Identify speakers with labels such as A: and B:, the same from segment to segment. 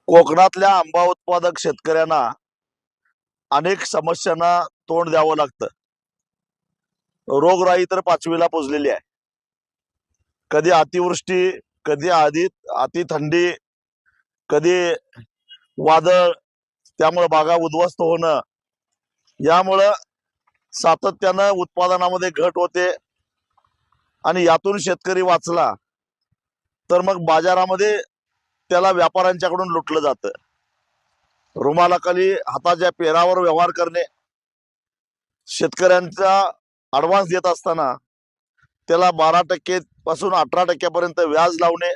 A: कोकणातल्या आंबा उत्पादक शेतकऱ्यांना अनेक समस्यांना तोंड द्यावं लागतं. रोगराई तर पाचवीला पुजलेली आहे. कधी अतिवृष्टी, कधी अति थंडी, कधी वादळ, त्यामुळे बागा उद्ध्वस्त होणं, यामुळं सातत्यानं उत्पादनामध्ये घट होते आणि यातून शेतकरी वाचला तर मग बाजारामध्ये त्याला व्यापाऱ्यांच्याकडून लुटलं जातं. रुमालाखाली हाताच्या पेरावर व्यवहार करणे, शेतकऱ्यांचा ऍडव्हान्स देत असताना त्याला 12% पासून 18% व्याज लावणे,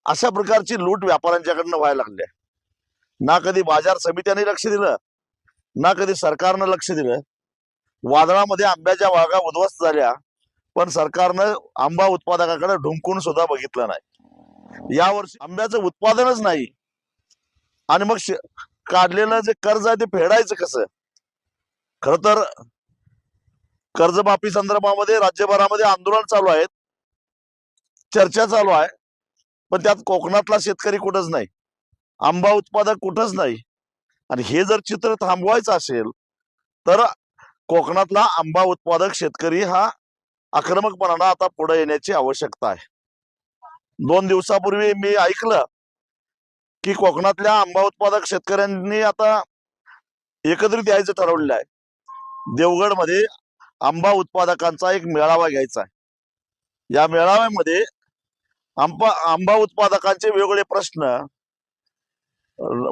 A: अशा प्रकारची लूट व्यापाऱ्यांच्याकडनं व्हायला लागली. ना कधी बाजार समित्याने लक्ष दिलं, ना कधी सरकारनं लक्ष दिलं. वादळामध्ये आंब्याच्या बागा उद्ध्वस्त झाल्या, पण सरकारनं आंबा उत्पादकाकडे ढुंकून सुद्धा बघितलं नाही. यावर्षी आंब्याचं उत्पादनच नाही आणि मग काढलेलं जे कर्ज आहे ते फेडायचं कसं? खर तर कर्जमाफी संदर्भामध्ये राज्यभरामध्ये आंदोलन चालू आहेत, चर्चा चालू आहे, पण त्यात कोकणातला शेतकरी कुठंच नाही, आंबा उत्पादक कुठंच नाही. आणि हे जर चित्र थांबवायचं असेल तर कोकणातला आंबा उत्पादक शेतकरी हा आक्रमकपणानं आता पुढे येण्याची आवश्यकता आहे. 2 दिवसापूर्वी मी ऐकलं की कोकणातल्या आंबा उत्पादक शेतकऱ्यांनी आता एकत्रित यायचं ठरवलेलं आहे. देवगडमध्ये आंबा उत्पादकांचा एक मेळावा घ्यायचा आहे. या मेळाव्यामध्ये आंबा उत्पादकांचे वेगवेगळे प्रश्न,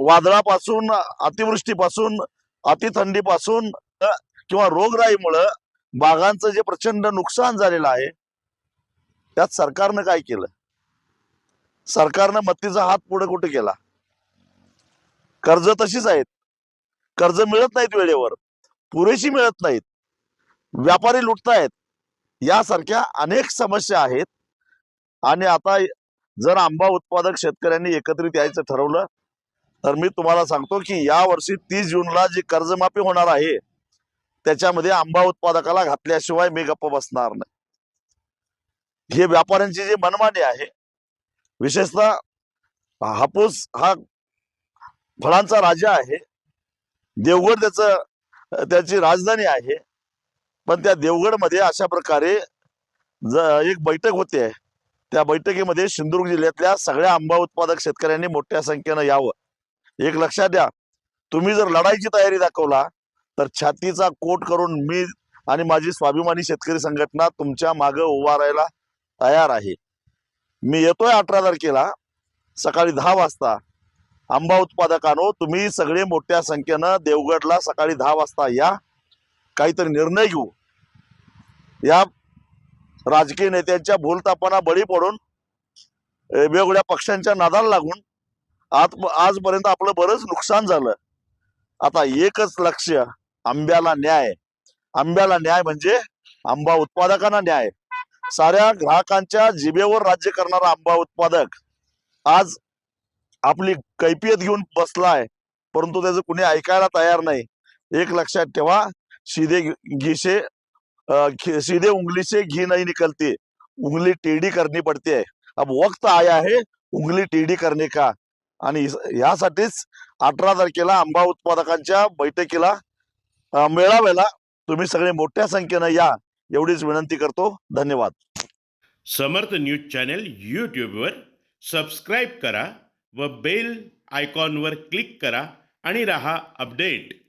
A: वादळापासून, अतिवृष्टीपासून, अतिथंडीपासून किंवा रोगराईमुळे बागांचं जे प्रचंड नुकसान झालेलं आहे, त्यात सरकारनं काय केलं? सरकारनं मत्तीचा हात पुढे कुठे केला? कर्ज तशीच आहेत, कर्ज मिळत नाहीत, वेळेवर पुरेशी मिळत नाहीत, व्यापारी लुटतायत, यासारख्या अनेक समस्या आहेत. आणि आता जर आंबा उत्पादक शेतकऱ्यांनी एकत्रित यायचं ठरवलं तर मी तुम्हाला सांगतो की या वर्षी 30 जूनला जी कर्जमाफी होणार आहे त्याच्यामध्ये आंबा उत्पादकाला घातल्याशिवाय मी गप्प बसणार नाही. हे व्यापाऱ्यांची जी मनमानी आहे, विशेषतः हापूस हा फळांचा राजा आहे, देवगड त्याची राजधानी आहे, पण त्या देवगडमध्ये अशा प्रकारे एक बैठक होते. त्या बैठकीमध्ये सिंधुदुर्ग जिल्ह्यातल्या सगळ्या आंबा उत्पादक शेतकऱ्यांनी मोठ्या संख्येनं यावं. एक लक्षात द्या, तुम्ही जर लढाईची तयारी दाखवला तर छातीचा कोट करून मी आणि माझी स्वाभिमानी शेतकरी संघटना तुमच्या मागे उभा राहायला तयार आहे. मी येतोय 18 तारखेला सकाळी 10 वाजता. आंबा उत्पादकांनो, तुम्ही सगळे मोठ्या संख्येनं देवगडला सकाळी 10 वाजता या, काहीतरी निर्णय घेऊ. या राजकीय नेत्यांच्या भूलतापांना बळी पडून, वेगवेगळ्या पक्षांच्या नादाला लागून आजपर्यंत आपलं बरंच नुकसान झालं. आता एकच लक्ष्य, आंब्याला न्याय. आंब्याला न्याय म्हणजे आंबा उत्पादकांना न्याय. साऱ्या ग्राहकांच्या जिभेवर राज्य करणारा आंबा उत्पादक आज आपली कैफियत घेऊन बसलाय, परंतु त्याचं कुणी ऐकायला तयार नाही. एक लक्षात ठेवा, सीधे उंगली से घी नहीं निकलती, उंगली टेढ़ी करनी पड़ती है. अब वक्त आया है उंगली टेढ़ी करने का. आणि यासाठीच 18 तारखेला आंबा उत्पादकांच्या बैठकीला, मेळाव्याला तुम्ही सगळे मोठ्या संख्येनं या, एवढीच विनंती करतो. धन्यवाद.
B: समर्थ न्यूज चॅनल यूट्यूबवर सबस्क्राईब करा व बेल आयकॉनवर क्लिक करा आणि रहा अपडेट.